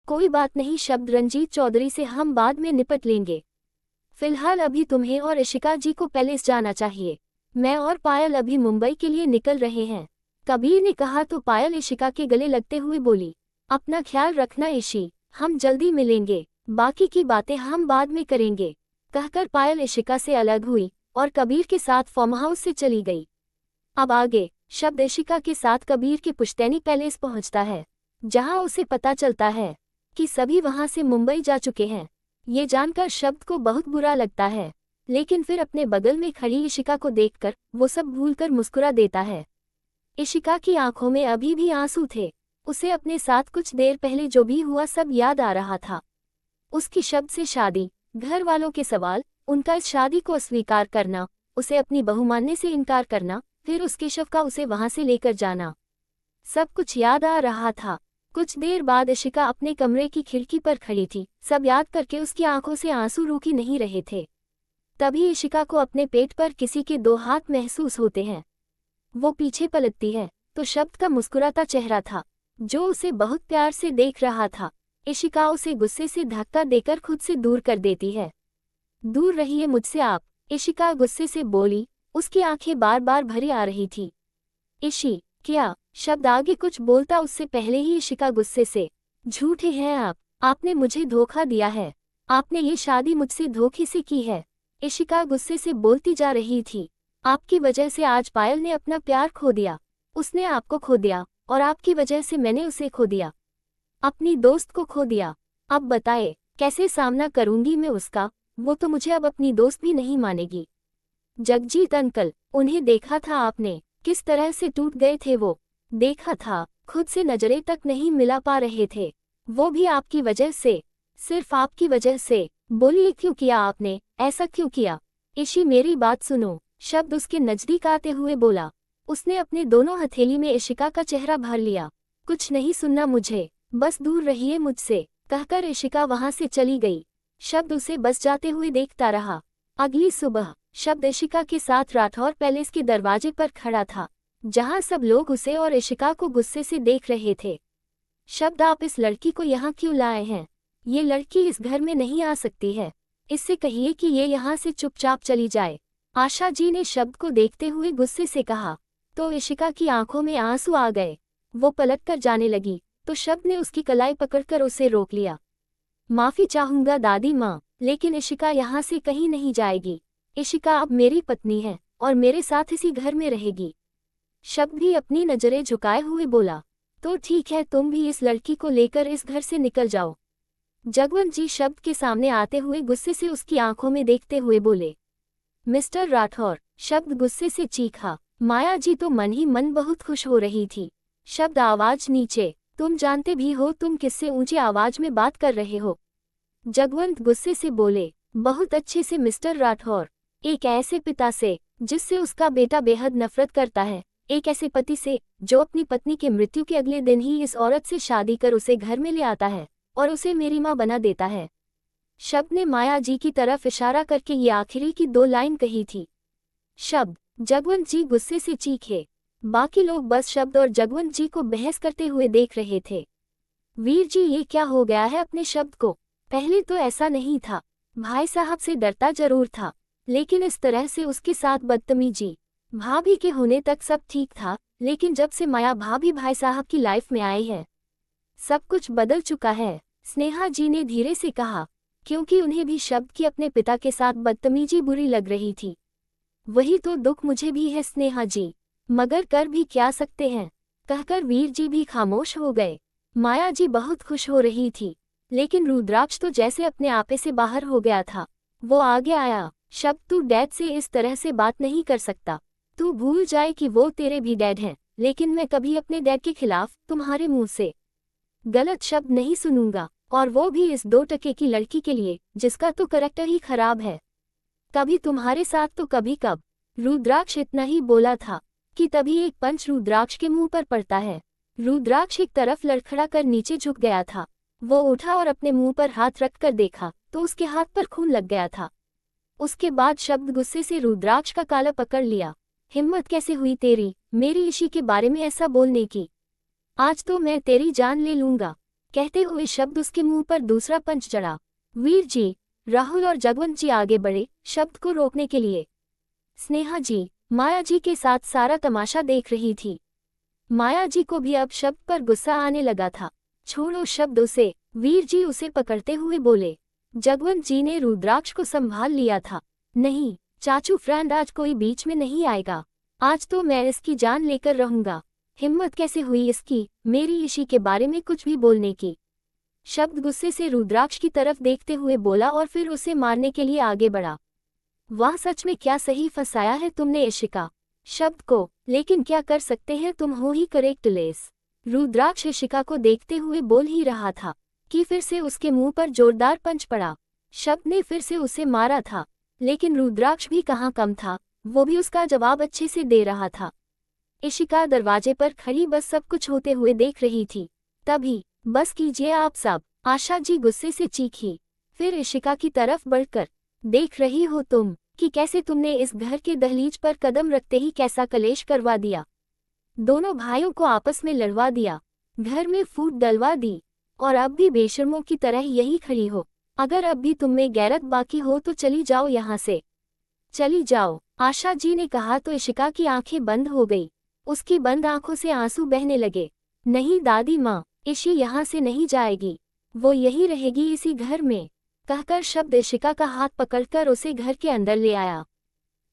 कोई बात नहीं शब्द, रंजीत चौधरी से हम बाद में निपट लेंगे। फिलहाल अभी तुम्हें और इशिका जी को पैलेस जाना चाहिए। मैं और पायल अभी मुंबई के लिए निकल रहे हैं। कबीर ने कहा तो पायल इशिका के गले लगते हुए बोली, अपना ख्याल रखना इशी, हम जल्दी मिलेंगे, बाकी की बातें हम बाद में करेंगे। कहकर पायल इशिका से अलग हुई और कबीर के साथ फार्म हाउस से चली गई। अब आगे शब्द इशिका के साथ कबीर के पुश्तैनी पैलेस पहुंचता है, जहां उसे पता चलता है कि सभी वहां से मुंबई जा चुके हैं। ये जानकर शब्द को बहुत बुरा लगता है, लेकिन फिर अपने बगल में खड़ी इशिका को देखकर वो सब भूलकर मुस्कुरा देता है। इशिका की आंखों में अभी भी आंसू थे। उसे अपने साथ कुछ देर पहले जो भी हुआ सब याद आ रहा था। उसकी शब्द से शादी, घर वालों के सवाल, उनका इस शादी को अस्वीकार करना, उसे अपनी बहू मानने से इनकार करना, फिर उसके शव का उसे वहां से लेकर जाना, सब कुछ याद आ रहा था। कुछ देर बाद इशिका अपने कमरे की खिड़की पर खड़ी थी। सब याद करके उसकी आंखों से आंसू रुक ही नहीं रहे थे। तभी इशिका को अपने पेट पर किसी के 2 हाथ महसूस होते हैं। वो पीछे पलटती है तो शब्द का मुस्कुराता चेहरा था, जो उसे बहुत प्यार से देख रहा था। इशिका उसे गुस्से से धक्का देकर खुद से दूर कर देती है। दूर रहिए मुझसे आप, इशिका गुस्से से बोली। उसकी आंखें बार बार भरी आ रही थी। इशी, क्या? शब्द आगे कुछ बोलता उससे पहले ही इशिका गुस्से से, झूठे हैं आप, आपने मुझे धोखा दिया है, आपने ये शादी मुझसे धोखे से की है। इशिका गुस्से से बोलती जा रही थी। आपकी वजह से आज पायल ने अपना प्यार खो दिया, उसने आपको खो दिया और आपकी वजह से मैंने उसे खो दिया, अपनी दोस्त को खो दिया। अब बताए कैसे सामना करूंगी मैं उसका? वो तो मुझे अब अपनी दोस्त भी नहीं मानेगी। जगजीत अंकल, उन्हें देखा था आपने, किस तरह से टूट गए थे वो, देखा था, खुद से नजरें तक नहीं मिला पा रहे थे, वो भी आपकी वजह से, सिर्फ आपकी वजह से। बोलिए क्यों किया आपने, ऐसा क्यों किया? इशी मेरी बात सुनो, शब्द उसके नजदीक आते हुए बोला। उसने अपने दोनों हथेली में इशिका का चेहरा भर लिया। कुछ नहीं सुनना मुझे, बस दूर रहिए मुझसे, कहकर इशिका वहां से चली गई। शब्द उसे बस जाते हुए देखता रहा। अगली सुबह शब्द इशिका के साथ राठौर पैलेस के दरवाजे पर खड़ा था, जहां सब लोग उसे और इशिका को गुस्से से देख रहे थे। शब्द, आप इस लड़की को यहाँ क्यों लाए हैं? ये लड़की इस घर में नहीं आ सकती है, इससे कहिए कि ये यहाँ से चुपचाप चली जाए। आशा जी ने शब्द को देखते हुए गुस्से से कहा, तो इशिका की आंखों में आंसू आ गए। वो पलटकर जाने लगी तो शब्द ने उसकी कलाई पकड़कर उसे रोक लिया। माफी चाहूंगा दादी माँ, लेकिन इशिका यहाँ से कहीं नहीं जाएगी। इशिका अब मेरी पत्नी है और मेरे साथ इसी घर में रहेगी। शब्द भी अपनी नजरें झुकाए हुए बोला, तो ठीक है, तुम भी इस लड़की को लेकर इस घर से निकल जाओ। जगवंत जी शब्द के सामने आते हुए गुस्से से उसकी आंखों में देखते हुए बोले, मिस्टर राठौर। शब्द गुस्से से चीखा। माया जी तो मन ही मन बहुत खुश हो रही थी। शब्द, आवाज नीचे, तुम जानते भी हो तुम किससे ऊंची आवाज में बात कर रहे हो? जगवंत गुस्से से बोले, बहुत अच्छे से मिस्टर राठौर, एक ऐसे पिता से जिससे उसका बेटा बेहद नफरत करता है, एक ऐसे पति से जो अपनी पत्नी के मृत्यु के अगले दिन ही इस औरत से शादी कर उसे घर में ले आता है और उसे मेरी माँ बना देता है। शब्द ने माया जी की तरफ इशारा करके ये आखिरी की 2 लाइन कही थी। शब्द, जगवंत जी गुस्से से चीखे। बाकी लोग बस शब्द और जगवंत जी को बहस करते हुए देख रहे थे। वीर जी, ये क्या हो गया है अपने शब्द को? पहले तो ऐसा नहीं था, भाई साहब से डरता जरूर था, लेकिन इस तरह से उसके साथ बदतमीजी। भाभी के होने तक सब ठीक था, लेकिन जब से माया भाभी भाई साहब की लाइफ में आई है, सब कुछ बदल चुका है। स्नेहा जी ने धीरे से कहा, क्योंकि उन्हें भी शब्द की अपने पिता के साथ बदतमीजी बुरी लग रही थी। वही तो दुख मुझे भी है स्नेहा जी, मगर कर भी क्या सकते हैं, कहकर वीर जी भी खामोश हो गए। माया जी बहुत खुश हो रही थी, लेकिन रुद्राक्ष तो जैसे अपने आपे से बाहर हो गया था। वो आगे आया, शब्द, तू डैड से इस तरह से बात नहीं कर सकता। तू भूल जाए कि वो तेरे भी डैड हैं, लेकिन मैं कभी अपने डैड के खिलाफ तुम्हारे मुंह से गलत शब्द नहीं सुनूंगा, और वो भी इस 2 टके की लड़की के लिए जिसका तो करैक्टर ही खराब है। कभी तुम्हारे साथ तो कभी कब। रुद्राक्ष इतना ही बोला था कि तभी एक पंच रुद्राक्ष के मुंह पर पड़ता है। रुद्राक्ष एक तरफ लड़खड़ा कर नीचे झुक गया था। वो उठा और अपने मुंह पर हाथ रखकर देखा तो उसके हाथ पर खून लग गया था। उसके बाद शब्द गुस्से से रुद्राक्ष का काला पकड़ लिया। हिम्मत कैसे हुई तेरी मेरी इशी के बारे में ऐसा बोलने की? आज तो मैं तेरी जान ले लूंगा। कहते हुए शब्द उसके मुंह पर दूसरा पंच चढ़ा। वीर जी, राहुल और जगवंत जी आगे बढ़े शब्द को रोकने के लिए। स्नेहा जी माया जी के साथ सारा तमाशा देख रही थी। माया जी को भी अब शब्द पर गुस्सा आने लगा था। छोड़ो शब्द उसे, वीर जी उसे पकड़ते हुए बोले। जगवंत जी ने रुद्राक्ष को संभाल लिया था। नहीं चाचू फ्रेंड, आज कोई बीच में नहीं आएगा। आज तो मैं इसकी जान लेकर रहूंगा। हिम्मत कैसे हुई इसकी मेरी इशी के बारे में कुछ भी बोलने की। शब्द गुस्से से रुद्राक्ष की तरफ देखते हुए बोला और फिर उसे मारने के लिए आगे बढ़ा। वाह, सच में क्या सही फंसाया है तुमने इशिका शब्द को, लेकिन क्या कर सकते हैं, तुम हो ही करेक्ट लेस। रुद्राक्ष इशिका को देखते हुए बोल ही रहा था कि फिर से उसके मुंह पर जोरदार पंच पड़ा। शब्द ने फिर से उसे मारा था, लेकिन रुद्राक्ष भी कहाँ कम था, वो भी उसका जवाब अच्छे से दे रहा था। इशिका दरवाजे पर खड़ी बस सब कुछ होते हुए देख रही थी। तभी, बस कीजिए आप सब, आशा जी गुस्से से चीखी। फिर इशिका की तरफ बढ़कर, देख रही हो तुम कि कैसे तुमने इस घर के दहलीज पर कदम रखते ही कैसा कलेश करवा दिया। दोनों भाइयों को आपस में लड़वा दिया, घर में फूट डलवा दी, और अब भी बेशर्मों की तरह यही खड़ी हो। अगर अब भी तुम में गैरत बाकी हो तो चली जाओ यहाँ से, चली जाओ। आशा जी ने कहा तो इशिका की आंखें बंद हो गई। उसकी बंद आंखों से आंसू बहने लगे। नहीं दादी माँ, इशी यहाँ से नहीं जाएगी, वो यही रहेगी इसी घर में, कहकर शब्द इशिका का हाथ पकड़कर उसे घर के अंदर ले आया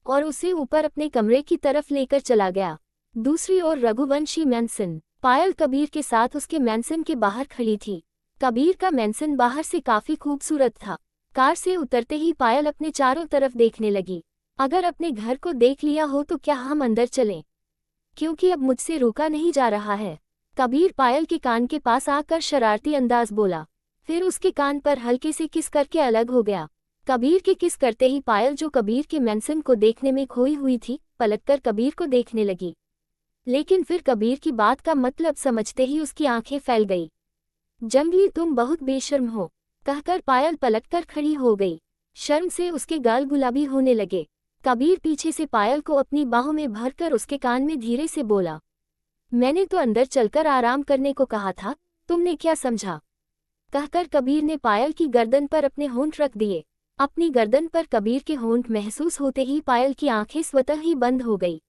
और उसे ऊपर अपने कमरे की तरफ लेकर चला गया। दूसरी ओर रघुवंशी मैंसन पायल कबीर के साथ उसके मैंसन के बाहर खड़ी थी। कबीर का मैंसन बाहर से काफी खूबसूरत था। कार से उतरते ही पायल अपने चारों तरफ देखने लगी। अगर अपने घर को देख लिया हो तो क्या हम अंदर चलें, क्योंकि अब मुझसे रुका नहीं जा रहा है। कबीर पायल के कान के पास आकर शरारती अंदाज बोला, फिर उसके कान पर हल्के से किस करके अलग हो गया। कबीर के किस करते ही पायल, जो कबीर के मैंसन को देखने में खोई हुई थी, पलटकर कबीर को देखने लगी। लेकिन फिर कबीर की बात का मतलब समझते ही उसकी आंखें फैल गई। जंगली, तुम बहुत बेशर्म हो, कहकर पायल पलटकर खड़ी हो गई। शर्म से उसके गाल गुलाबी होने लगे। कबीर पीछे से पायल को अपनी बाहों में भरकर उसके कान में धीरे से बोला, मैंने तो अंदर चलकर आराम करने को कहा था, तुमने क्या समझा, कहकर कबीर ने पायल की गर्दन पर अपने होंठ रख दिए। अपनी गर्दन पर कबीर के होंठ महसूस होते ही पायल की आंखें स्वतः ही बंद हो गई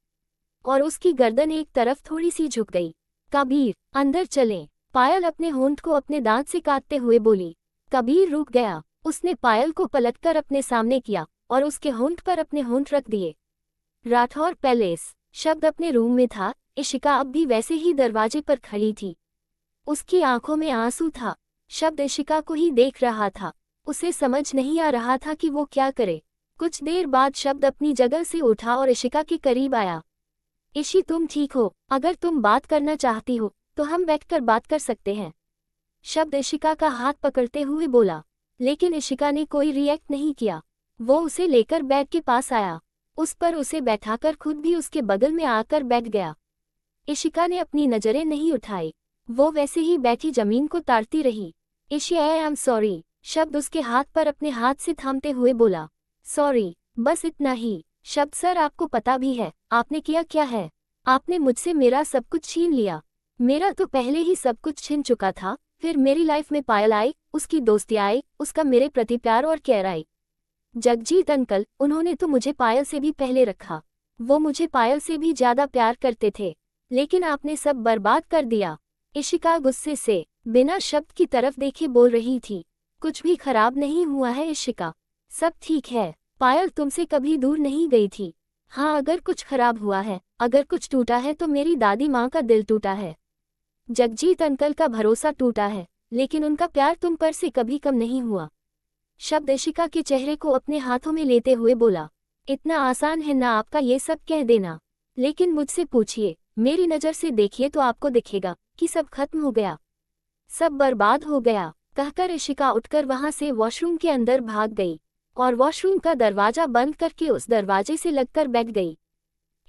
और उसकी गर्दन एक तरफ थोड़ी सी झुक गई। कबीर, अंदर चलें, पायल अपने होंठ को अपने दांत से काटते हुए बोली। कबीर रुक गया। उसने पायल को पलटकर अपने सामने किया और उसके होंठ पर अपने होंठ रख दिए। राठौर पैलेस शब्द अपने रूम में था। इशिका अब भी वैसे ही दरवाजे पर खड़ी थी। उसकी आंखों में आंसू था। शब्द इशिका को ही देख रहा था। उसे समझ नहीं आ रहा था कि वो क्या करे। कुछ देर बाद शब्द अपनी जगह से उठा और इशिका के करीब आया। इशी, तुम ठीक हो? अगर तुम बात करना चाहती हो तो हम बैठकर बात कर सकते हैं, शब्द इशिका का हाथ पकड़ते हुए बोला। लेकिन इशिका ने कोई रिएक्ट नहीं किया। वो उसे लेकर बेड के पास आया, उस पर उसे बैठाकर खुद भी उसके बगल में आकर बैठ गया। इशिका ने अपनी नजरें नहीं उठाई। वो वैसे ही बैठी जमीन को ताड़ती रही। इशी, आई एम सॉरी, शब्द उसके हाथ पर अपने हाथ से थामते हुए बोला। सॉरी, बस इतना ही। शब्द, सर आपको पता भी है आपने किया क्या है? आपने मुझसे मेरा सब कुछ छीन लिया। मेरा तो पहले ही सब कुछ छिन चुका था। फिर मेरी लाइफ में पायल आई, उसकी दोस्ती आई, उसका मेरे प्रति प्यार और केयर आई। जगजीत अंकल, उन्होंने तो मुझे पायल से भी पहले रखा। वो मुझे पायल से भी ज्यादा प्यार करते थे, लेकिन आपने सब बर्बाद कर दिया। इशिका गुस्से से बिना शब्द की तरफ देखे बोल रही थी। कुछ भी खराब नहीं हुआ है इशिका, सब ठीक है। पायल तुमसे कभी दूर नहीं गई थी। हाँ, अगर कुछ खराब हुआ है, अगर कुछ टूटा है तो मेरी दादी माँ का दिल टूटा है। जगजीत अंकल का भरोसा टूटा है, लेकिन उनका प्यार तुम पर से कभी कम नहीं हुआ। शब्द इशिका के चेहरे को अपने हाथों में लेते हुए बोला। इतना आसान है ना आपका ये सब कह देना, लेकिन मुझसे पूछिए, मेरी नज़र से देखिए तो आपको दिखेगा कि सब खत्म हो गया, सब बर्बाद हो गया, कहकर इशिका उठकर वहां से वॉशरूम के अंदर भाग गई और वॉशरूम का दरवाजा बंद करके उस दरवाजे से लगकर बैठ गई।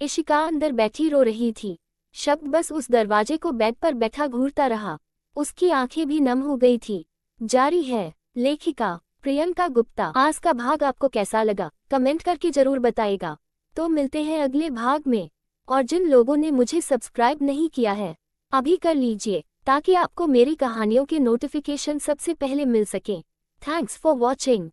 इशिका अंदर बैठी रो रही थी। शब्द बस उस दरवाजे को बेड पर बैठा घूरता रहा। उसकी आंखें भी नम हो गई थी। जारी है लेखिका प्रियंका गुप्ता। आज का भाग आपको कैसा लगा कमेंट करके जरूर बताइएगा। तो मिलते हैं अगले भाग में। और जिन लोगों ने मुझे सब्सक्राइब नहीं किया है, अभी कर लीजिए ताकि आपको मेरी कहानियों के नोटिफिकेशन सबसे पहले मिल सकें। Thanks for watching.